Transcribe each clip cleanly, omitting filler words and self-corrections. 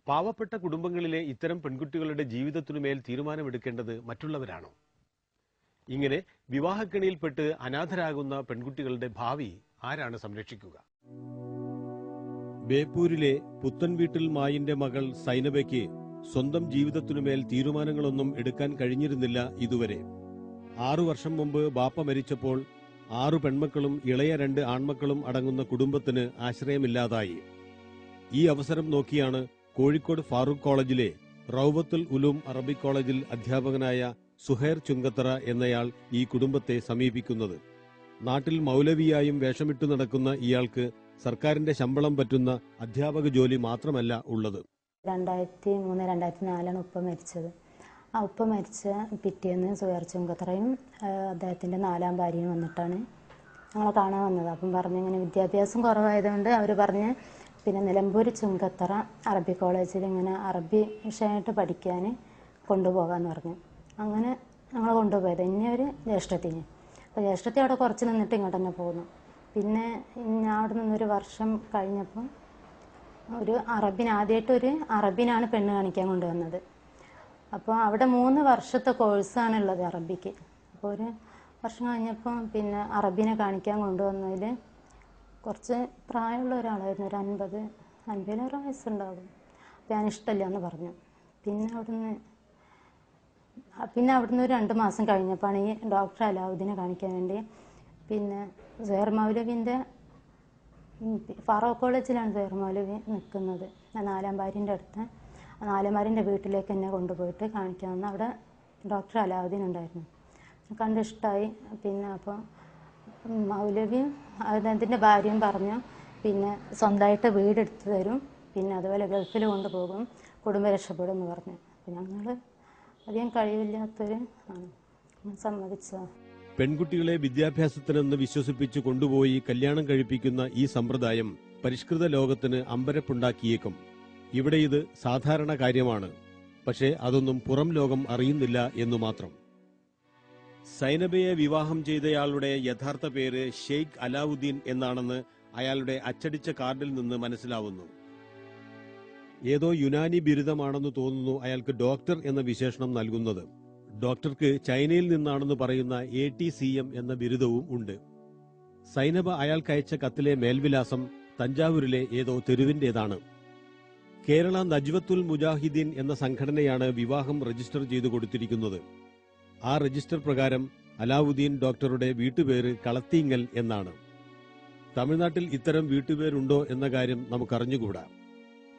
പാവപ്പെട്ട കുടുംബങ്ങളിലെ ഇത്തരം പെൺകുട്ടികളുടെ ജീവിതത്തിനുമേൽ തീരുമാനമെടുക്കേണ്ടത് മറ്റുള്ളവരാണോ? ഇങ്ങനെ വിവാഹക്കെണിയിൽപ്പെട്ട് അനാഥരാകുന്ന പെൺകുട്ടികളുടെ ഭാവി ആരാണ് സംരക്ഷിക്കുക? ബേപ്പൂരിലെ പുത്തൻവീട്ടിൽ മായിന്റെ മകൾ സൈനബയ്ക്ക് സ്വന്തം ജീവിതത്തിനുമേൽ തീരുമാനങ്ങളൊന്നും എടുക്കാൻ കഴിഞ്ഞിരുന്നില്ല ഇതുവരെ. 6 വർഷം മുമ്പ് ബാപ്പ മരിച്ചപ്പോൾ 6 പെൺമക്കളും ഇളയ 2 ആൺമക്കളും അടങ്ങുന്ന കുടുംബത്തിന് ആശ്രയമില്ലാതായി. ഈ അവസരം നോക്കിയാണ് കോഴിക്കോട് ഫാറൂഖ് കോളേജിലെ റൗവത്തുൽ ഉലൂം അറബിക് കോളേജിൽ അധ്യാപകനായ സുഹൈർ ചുങ്കത്തറ എന്നയാൾ ഈ കുടുംബത്തെ സമീപിക്കുന്നത്. നാട്ടിൽ മൗലവിയായും വേഷമിട്ടു നടക്കുന്ന ഇയാൾക്ക് സർക്കാരിന്റെ ശമ്പളം പറ്റുന്ന അധ്യാപക ജോലി മാത്രമല്ല ഉള്ളത്. 2003-2004 ഉപ്പ മരിച്ചത്. ആ ഉപ്പ മരിച്ച പിറ്റേന്ന് സുഹൈർ ചുങ്കത്തറയും അദ്ദേഹത്തിന്റെ 4ാം ഭാര്യയും വന്നിട്ടാണ് ഞങ്ങളെ കാണാൻ വന്നത്. അപ്പം പറഞ്ഞു ഇങ്ങനെ വിദ്യാഭ്യാസം കുറവായതുകൊണ്ട് അവർ പറഞ്ഞ് പിന്നെ നിലമ്പൂർ ചുങ്കത്തറ അറബി കോളേജിൽ ഇങ്ങനെ അറബി വിഷയമായിട്ട് പഠിക്കാൻ കൊണ്ടുപോകാമെന്ന് പറഞ്ഞു. അങ്ങനെ ഞങ്ങൾ കൊണ്ടുപോയത്. ഇനി ഒരു ജ്യേഷ്ഠത്തിന്. അപ്പോൾ ജ്യേഷ്ഠത്തി അവിടെ കുറച്ച് നിന്നിട്ട് ഇങ്ങോട്ട് തന്നെ പോകുന്നു. പിന്നെ ഞാൻ അവിടെ നിന്നൊരു വർഷം കഴിഞ്ഞപ്പോൾ ഒരു ആദ്യമായിട്ടൊരു അറബിനാണ് പെണ്ണ് കാണിക്കാൻ കൊണ്ടുവന്നത്. അപ്പോൾ അവിടെ 3 വർഷത്തെ കോഴ്സാണുള്ളത് അറബിക്ക്. അപ്പോൾ ഒരു വർഷം കഴിഞ്ഞപ്പോൾ പിന്നെ അറബിനെ കാണിക്കാൻ കൊണ്ടുവന്നതിൽ കുറച്ച് പ്രായമുള്ള ഒരാളായിരുന്നു. ഒരു 50 വയസ്സുണ്ടാകും. അപ്പോൾ ഞാൻ ഇഷ്ടമില്ല എന്ന് പറഞ്ഞു. പിന്നെ അവിടുന്ന് ഒരു 2 മാസം കഴിഞ്ഞപ്പോഴാണ് ഈ ഡോക്ടർ അലാവുദ്ദീനെ കാണിക്കാൻ വേണ്ടി പിന്നെ സുഹൈർ മൗലവിൻ്റെ ഫാറൂഖ് കോളേജിലാണ് സുഹൈർ മൗലവി നിൽക്കുന്നത്. 4ാം ഭാര്യൻ്റെ അടുത്ത് 4ാം ഭാര്യൻ്റെ വീട്ടിലേക്ക് എന്നെ കൊണ്ടുപോയിട്ട് കാണിക്കാമെന്ന് അവിടെ ഡോക്ടർ അലാവുദ്ദീൻ ഉണ്ടായിരുന്നു. കണ്ട് ഇഷ്ടമായി. പിന്നെ അപ്പോൾ മൗലവിയും അതിൻ്റെ ഭാര്യയും പറഞ്ഞു പിന്നെ സ്വന്തമായിട്ട് വീടെടുത്ത് തരും, പിന്നെ അതുപോലെ ഗൾഫിൽ കൊണ്ടുപോകും, കുടുംബം രക്ഷപ്പെടും എന്ന് പറഞ്ഞു. അപ്പോൾ ഞങ്ങൾ അധികം കഴിവില്ലാത്തൊരു സമ്മതിച്ചതാണ്. പെൺകുട്ടികളെ വിദ്യാഭ്യാസത്തിനെന്ന് വിശ്വസിപ്പിച്ച് കൊണ്ടുപോയി കല്യാണം കഴിപ്പിക്കുന്ന ഈ സമ്പ്രദായം പരിഷ്കൃത ലോകത്തിന് അമ്പരപ്പുണ്ടാക്കിയേക്കും. ഇവിടെ ഇത് സാധാരണ കാര്യമാണ്. പക്ഷേ അതൊന്നും പുറം ലോകം അറിയുന്നില്ല എന്നു മാത്രം. സൈനബയെ വിവാഹം ചെയ്തയാളുടെ യഥാർത്ഥ പേര് ഷെയ്ഖ് അലാവുദ്ദീൻ എന്നാണെന്ന് അയാളുടെ അച്ചടിച്ച കാർഡിൽ നിന്ന് മനസ്സിലാവുന്നു. ഏതോ യുനാനി ബിരുദമാണെന്ന് തോന്നുന്നു അയാൾക്ക് ഡോക്ടർ എന്ന വിശേഷണം നൽകുന്നത്. ഡോക്ടർക്ക് ചൈനയിൽ നിന്നാണെന്ന് പറയുന്ന ATCM എന്ന ബിരുദവും ഉണ്ട്. സൈനബ അയാൾക്കയച്ച കത്തിലെ മേൽവിലാസം തഞ്ചാവൂരിലെ ഏതോ തെരുവിന്റേതാണ്. കേരള നജ്വത്തുൽ മുജാഹിദീൻ എന്ന സംഘടനയാണ് വിവാഹം രജിസ്റ്റർ ചെയ്തു കൊടുത്തിരിക്കുന്നത്. ആ രജിസ്റ്റർ പ്രകാരം അലാവുദ്ദീൻ ഡോക്ടറുടെ വീട്ടുപേര് കളത്തീങ്ങൽ എന്നാണ്. തമിഴ്നാട്ടിൽ ഇത്തരം വീട്ടുപേരുണ്ടോ എന്ന കാര്യം നമുക്കറിഞ്ഞുകൂടാ.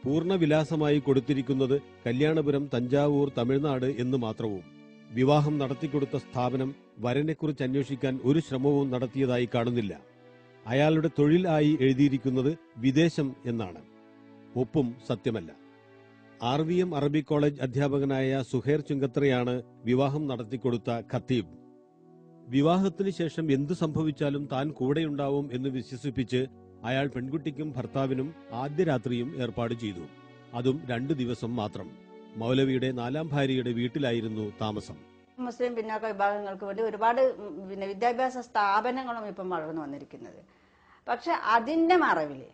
പൂർണ്ണവിലാസമായി കൊടുത്തിരിക്കുന്നത് കല്യാണപുരം, തഞ്ചാവൂർ, തമിഴ്നാട് എന്ന് മാത്രവും. വിവാഹം നടത്തിക്കൊടുത്ത സ്ഥാപനം വരനെക്കുറിച്ച് അന്വേഷിക്കാൻ ഒരു ശ്രമവും നടത്തിയതായി കാണുന്നില്ല. അയാളുടെ തൊഴിൽ ആയി എഴുതിയിരിക്കുന്നത് വിദേശം എന്നാണ്. ഒപ്പും സത്യമല്ല. RVM അറബിക് കോളേജ് അധ്യാപകനായ സുഹൈർ ചുങ്കത്തറയാണ് വിവാഹം നടത്തിക്കൊടുത്ത ഖത്തീബ്. വിവാഹത്തിന് ശേഷം എന്തു സംഭവിച്ചാലും താൻ കൂടെയുണ്ടാവും എന്ന് വിശ്വസിപ്പിച്ച് അയാൾ പെൺകുട്ടിക്കും ഭർത്താവിനും ആദ്യ രാത്രിയും ഏർപ്പാട് ചെയ്തു. അതും 2 ദിവസം മാത്രം. മൗലവിയുടെ 4ാം ഭാര്യയുടെ വീട്ടിലായിരുന്നു താമസം. മുസ്ലിം പിന്നാക്ക വിഭാഗങ്ങൾക്ക് വേണ്ടി ഒരുപാട് വിദ്യാഭ്യാസ സ്ഥാപനങ്ങളും ഇപ്പം വളർന്നു വന്നിരിക്കുന്നത്. പക്ഷെ അതിന്റെ മറവില്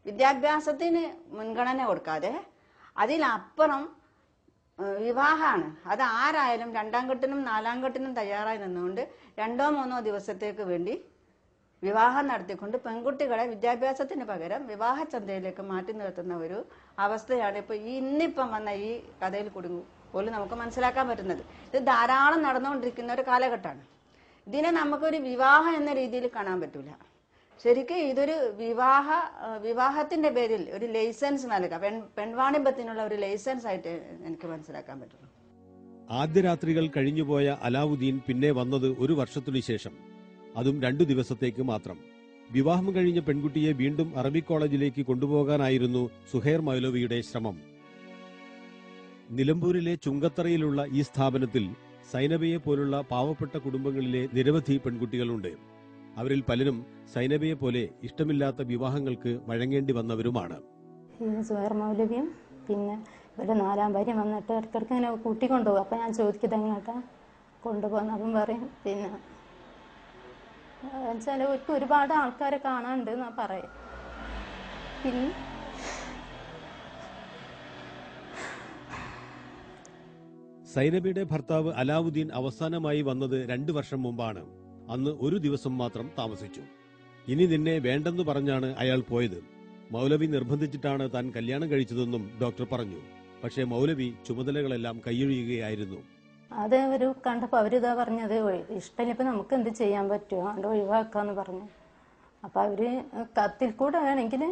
വിദ്യാഭ്യാസത്തിന് മുൻഗണന കൊടുക്കാതെ അതിലപ്പുറം വിവാഹമാണ്. അത് ആരായാലും 2ാം കെട്ടിനും 4ാം കെട്ടിനും തയ്യാറായി നിന്നുകൊണ്ട് 2-3 ദിവസത്തേക്ക് വേണ്ടി വിവാഹം നടത്തിക്കൊണ്ട് പെൺകുട്ടികളെ വിദ്യാഭ്യാസത്തിന് പകരം വിവാഹചന്തയിലേക്ക് മാറ്റി നിർത്തുന്ന ഒരു അവസ്ഥയാണ് ഇപ്പോൾ ഇന്നിപ്പം വന്ന ഈ കഥയിൽ കൂടി പോലും നമുക്ക് മനസ്സിലാക്കാൻ പറ്റുന്നത്. ഇത് ധാരാളം നടന്നുകൊണ്ടിരിക്കുന്ന ഒരു കാലഘട്ടമാണ്. ഇതിനെ നമുക്കൊരു വിവാഹം എന്ന രീതിയിൽ കാണാൻ പറ്റൂല. ശരിക്കും ഇതൊരു വിവാഹത്തിന്റെ പേരിൽ ഒരു ലൈസൻസ് നൽകുക, പെൺവാണിഭത്തിനുള്ള ഒരു ലൈസൻസ് ആയിട്ട് എനിക്ക് മനസ്സിലാക്കാൻ പറ്റുള്ളൂ. ആദ്യ രാത്രികൾ കഴിഞ്ഞുപോയ അലാവുദ്ദീൻ പിന്നെ വന്നത് 1 വർഷത്തിനു ശേഷം. അതും 2 ദിവസത്തേക്ക് മാത്രം. വിവാഹം കഴിഞ്ഞ പെൺകുട്ടിയെ വീണ്ടും അറബിക് കോളേജിലേക്ക് കൊണ്ടുപോകാനായിരുന്നു സുഹൈർ മൗലവിയുടെ ശ്രമം. നിലമ്പൂരിലെ ചുങ്കത്തറയിലുള്ള ഈ സ്ഥാപനത്തിൽ സൈനബയെ പോലുള്ള പാവപ്പെട്ട കുടുംബങ്ങളിലെ നിരവധി പെൺകുട്ടികളുണ്ട്. അവരിൽ പലരും സൈനബയെ പോലെ ഇഷ്ടമില്ലാത്ത വിവാഹങ്ങൾക്ക് വഴങ്ങേണ്ടി വന്നവരുമാണ്. സുഹൈർ മൗലവിയും പിന്നെ ഇവരുടെ 4ാം ഭാര്യ വന്നിട്ട് ഇടയ്ക്കിടയ്ക്ക് ഇങ്ങനെ കൂട്ടിക്കൊണ്ടുപോകും. അപ്പം ഞാൻ ചോദിക്കുന്നത് എങ്ങോട്ടാ കൊണ്ടുപോകുന്ന. അപ്പം പറയും പിന്നെ ചിലവർക്ക് ഒരുപാട് ആൾക്കാരെ കാണാനുണ്ട് എന്നാ പറയും. പിന്നെ സൈനബയുടെ ഭർത്താവ് അലാവുദ്ദീൻ അവസാനമായി വന്നത് 2 വർഷം മുമ്പാണ്. അന്ന് ഒരു ദിവസം മാത്രം താമസിച്ചു. ഇനി നിന്നെ വേണ്ടെന്ന് പറഞ്ഞാണ് അയാൾ പോയത്. മൗലവി നിർബന്ധിച്ചിട്ടാണ് താൻ കല്യാണം കഴിച്ചതെന്നും ഡോക്ടർ പറഞ്ഞു. പക്ഷേ മൗലവി ചുമതലകളെല്ലാം കൈയൊഴിയുകയായിരുന്നു. അത് ഒരു കണ്ടപ്പോൾ അവരിതാ പറഞ്ഞത് ഇഷ്ടമില്ല, ഇപ്പം നമുക്ക് എന്ത് ചെയ്യാൻ പറ്റുമോ അത് ഒഴിവാക്കാന്ന് പറഞ്ഞു. അപ്പം അവര് കത്തിൽ കൂടെ വേണമെങ്കിൽ,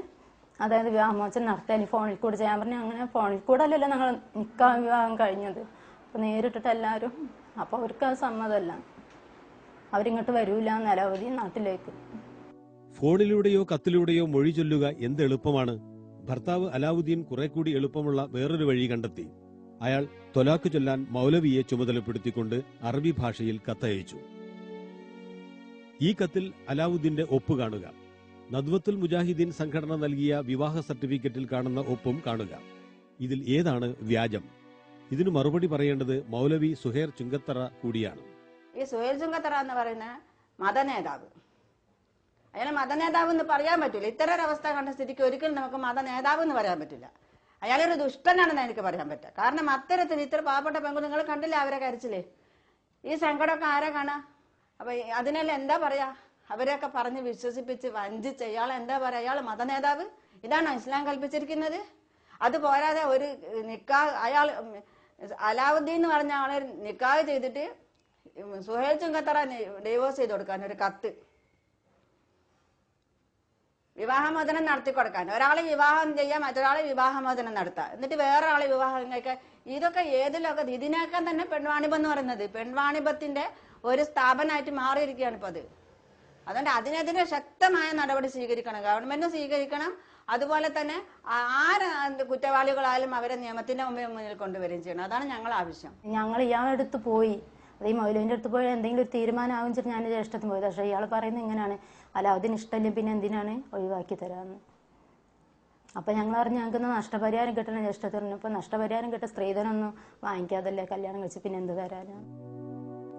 അതായത് വിവാഹമോചനം നടത്താൻ ഫോണിൽ കൂടെ ചെയ്യാൻ പറഞ്ഞു. അങ്ങനെ ഫോണിൽ കൂടെ അല്ലല്ലോ ഞങ്ങൾ നിക്കാഹ് വിവാഹം കഴിഞ്ഞത്. അപ്പം നേരിട്ടിട്ട് എല്ലാവരും, അപ്പോൾ അവർക്ക് അത് സമ്മതമല്ല, അവരിങ്ങോട്ട് വരൂല നിലവധി നാട്ടിലേക്ക്. ഫോണിലൂടെയോ കത്തിലൂടെയോ മൊഴി ചൊല്ലുക എന്ത് എളുപ്പമാണ്. ഭർത്താവ് അലാവുദ്ദീൻ കുറെ കൂടി എളുപ്പമുള്ള വേറൊരു വഴി കണ്ടെത്തി. അയാൾ തൊലാക്ക് ചൊല്ലാൻ മൗലവിയെ ചുമതലപ്പെടുത്തിക്കൊണ്ട് അറബി ഭാഷയിൽ കത്തയച്ചു. ഈ കത്തിൽ അലാവുദ്ദീന്റെ ഒപ്പ് കാണുക. നദ്വത്തുൽ മുജാഹിദീൻ സംഘടന നൽകിയ വിവാഹ സർട്ടിഫിക്കറ്റിൽ കാണുന്ന ഒപ്പും കാണുക. ഇതിൽ ഏതാണ് വ്യാജം? ഇതിനു മറുപടി പറയേണ്ടത് മൗലവി സുഹൈർ ചുങ്കത്തറ കൂടിയാണ്. ഈ സുഹൈർ ചുങ്കത്തറ എന്ന് പറയുന്ന മതനേതാവ്, അയാൾ മതനേതാവ് എന്ന് പറയാൻ പറ്റില്ല. ഇത്തരം ഒരു അവസ്ഥ കണ്ട സ്ഥിതിക്ക് ഒരിക്കലും നമുക്ക് മതനേതാവ് എന്ന് പറയാൻ പറ്റില്ല. അയാളൊരു ദുഷ്ടനാണെന്ന് എനിക്ക് പറയാൻ പറ്റുക. കാരണം അത്തരത്തിൽ ഇത്ര പാവപ്പെട്ട പെൺകുട്ടി നിങ്ങൾ കണ്ടില്ലേ അവരെ കരച്ചില്ലേ? ഈ സങ്കടമൊക്കെ ആരാ കാണാ? അപ്പൊ അതിനെല്ലാം എന്താ പറയാ? അവരെയൊക്കെ പറഞ്ഞ് വിശ്വസിപ്പിച്ച് വഞ്ചിച്ച് ഇയാൾ എന്താ പറയാ? അയാൾ മതനേതാവ്? ഇതാണോ ഇസ്ലാം കൽപ്പിച്ചിരിക്കുന്നത്? അത് പോരാതെ ഒരു നിക്കാഹ്, അയാൾ അലാവുദ്ദീൻ എന്ന് പറഞ്ഞ ആളെ നിക്കാഹ് ചെയ്തിട്ട് സുഹൈർ ചുങ്കത്തറ ഡിവോഴ്സ് ചെയ്ത് കൊടുക്കാൻ ഒരു കത്ത്, വിവാഹമോചനം നടത്തി കൊടുക്കാൻ. ഒരാളെ വിവാഹം ചെയ്യാൻ മറ്റൊരാളെ വിവാഹമോചനം നടത്താം, എന്നിട്ട് വേറൊരാളെ വിവാഹം കഴിക്കാൻ. ഇതൊക്കെ ഏത് ലോകത്ത്? ഇതിനേക്കാൻ തന്നെ പെൺവാണിഭം എന്ന് പറയുന്നത് പെൺവാണിഭത്തിന്റെ ഒരു സ്ഥാപനമായിട്ട് മാറിയിരിക്കുകയാണ് ഇപ്പൊ അത്. അതുകൊണ്ട് അതിനെതിരെ ശക്തമായ നടപടി സ്വീകരിക്കണം, ഗവൺമെന്റ് സ്വീകരിക്കണം. അതുപോലെ തന്നെ ആര് കുറ്റവാളികളായാലും അവരെ നിയമത്തിന്റെ മുന്നിൽ കൊണ്ടുവരികയും ചെയ്യണം. അതാണ് ഞങ്ങൾ ആവശ്യം. ഞങ്ങൾ ഇയാളുടെ അടുത്ത് പോയി, അത് ഈ മൗലവിന്റെ അടുത്ത് പോയി എന്തെങ്കിലും ഒരു തീരുമാനമാകും വെച്ചിട്ട് ഞാൻ ജ്യേഷ്ഠത്തിന് പോയത്. പക്ഷേ ഇയാൾ പറയുന്നത് ഇങ്ങനെയാണ്, അലാവുദ്ദീൻ ഇഷ്ടമില്ല, പിന്നെ എന്തിനാണ് ഒഴിവാക്കി തരാമെന്ന്. അപ്പം ഞങ്ങൾ പറഞ്ഞു ഞങ്ങൾക്ക് നഷ്ടപരിഹാരം കിട്ടണം. ജ്യേഷ്ഠത്തിൽ പറഞ്ഞപ്പോൾ നഷ്ടപരിഹാരം കിട്ട സ്ത്രീധനൊന്നും വാങ്ങിക്കാതല്ലേ കല്യാണം കഴിച്ച് പിന്നെ എന്ത് തരാനാണ്.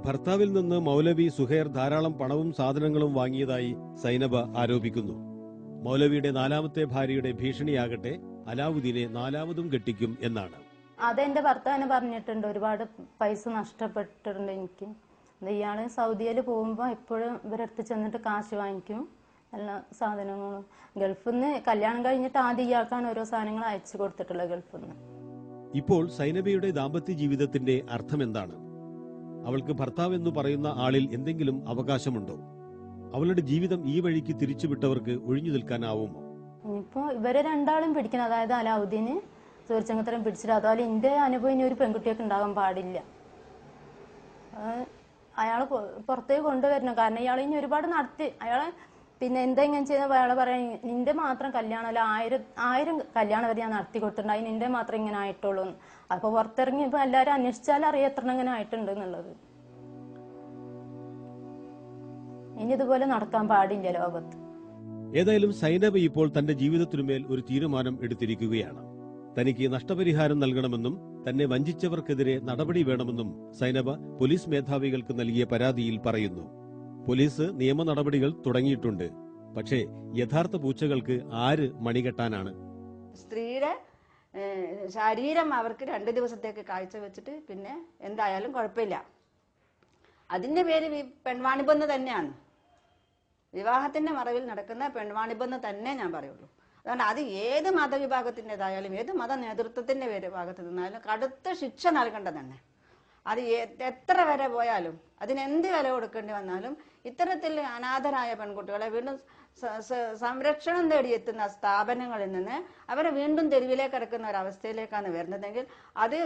ഭർത്താവിൽ നിന്ന് മൗലവി സുഹൈർ ധാരാളം പണവും സാധനങ്ങളും വാങ്ങിയതായി സൈനബ ആരോപിക്കുന്നു. മൗലവിയുടെ 4ാമത്തെ ഭാര്യയുടെ ഭീഷണിയാകട്ടെ അലാവുദ്ദീനെ 4ാമതും കെട്ടിക്കും എന്നാണ്. അതെന്റെ ഭർത്താവിനെ പറഞ്ഞിട്ടുണ്ട്, ഒരുപാട് പൈസ നഷ്ടപ്പെട്ടിട്ടുണ്ട് എനിക്ക്. ഇയാള് സൗദിയിൽ പോകുമ്പോൾ എപ്പോഴും ഇവരടുത്ത് ചെന്നിട്ട് കാശ് വാങ്ങിക്കും, എല്ലാ സാധനങ്ങളും. ഗൾഫിൽ നിന്ന് കല്യാണം കഴിഞ്ഞിട്ട് ആദ്യം ഇയാൾക്കാണ് ഓരോ സാധനങ്ങൾ അയച്ചു കൊടുത്തിട്ടുള്ളത് ഗൾഫിൽ നിന്ന്. ഇപ്പോൾ സൈനബയുടെ ദാമ്പത്യ ജീവിതത്തിന്റെ അർത്ഥം എന്താണ്? അവൾക്ക് ഭർത്താവ് എന്ന് പറയുന്ന ആളിൽ എന്തെങ്കിലും അവകാശമുണ്ടോ? അവളുടെ ജീവിതം ഈ വഴിക്ക് തിരിച്ചുവിട്ടവർക്ക് ഒഴിഞ്ഞു നിൽക്കാനാവുമോ? ഇനിയിപ്പോ ഇവരെ രണ്ടാളും പിടിക്കണം, അതായത് അലാവുദ്ദീന് സുഹൈർ ചുങ്കത്തറ പിടിച്ചിട്ട്. അതുപോലെ എന്റെ അനുഭവം ഇനി ഒരു പെൺകുട്ടിയൊക്കെ ഉണ്ടാകാൻ പാടില്ല. അയാള് പുറത്തേക്ക് കൊണ്ടുവരണം. കാരണം ഇയാൾ ഇനി ഒരുപാട് നടത്തി അയാളെ പിന്നെ എന്തെങ്കിലും ചെയ്താൽ അയാളെ പറയാൻ നിന്റെ മാത്രം കല്യാണം അല്ല 1000 കല്യാണം വരെ ഞാൻ നടത്തി കൊടുത്തിട്ടുണ്ട്, അതിന് നിന്റെ മാത്രം ഇങ്ങനെ ആയിട്ടുള്ളൂ. അപ്പൊ പുറത്തിറങ്ങി ഇപ്പൊ എല്ലാവരും അന്വേഷിച്ചാലും അറിയാം എത്ര ഇങ്ങനെ ആയിട്ടുണ്ട് എന്നുള്ളത്. ഇനി ഇതുപോലെ നടക്കാൻ പാടില്ല ലോകത്ത്. ഏതായാലും സൈനബ ഇപ്പോൾ തന്റെ ജീവിതത്തിനുമേൽ ഒരു തീരുമാനം എടുത്തിരിക്കുകയാണ്. തനിക്ക് നഷ്ടപരിഹാരം നൽകണമെന്നും തന്നെ വഞ്ചിച്ചവർക്കെതിരെ നടപടി വേണമെന്നും സൈനബ പോലീസ് മേധാവികൾക്ക് നൽകിയ പരാതിയിൽ പറയുന്നു. പോലീസ് നിയമ നടപടികൾ തുടങ്ങിയിട്ടുണ്ട്. പക്ഷേ യഥാർത്ഥ പൂച്ചകൾക്ക് ആര് മണികെട്ടാനാണ്? സ്ത്രീയുടെ ശരീരം അവർക്ക് 2 ദിവസത്തേക്ക് കാഴ്ച വെച്ചിട്ട് പിന്നെ എന്തായാലും കുഴപ്പമില്ല. അതിന്റെ പേര് പെൺവാണിഭം തന്നെയാണ്. വിവാഹത്തിന്റെ മറവിൽ നടക്കുന്ന പെൺവാണിഭം തന്നെ ഞാൻ പറയുള്ളൂ. അതുകൊണ്ട് അത് ഏത് മതവിഭാഗത്തിൻ്റെതായാലും ഏത് മത നേതൃത്വത്തിന്റെ ഭാഗത്ത് നിന്നാലും കടുത്ത ശിക്ഷ നൽകേണ്ടത് തന്നെ. അത് എത്ര വരെ പോയാലും അതിനെന്ത് വില കൊടുക്കേണ്ടി വന്നാലും ഇത്തരത്തിൽ അനാഥരായ പെൺകുട്ടികളെ വീണ്ടും സംരക്ഷണം തേടിയെത്തുന്ന സ്ഥാപനങ്ങളിൽ നിന്ന് അവരെ വീണ്ടും തെരുവിലേക്ക് ഇറക്കുന്ന ഒരവസ്ഥയിലേക്കാണ് വരുന്നതെങ്കിൽ അത്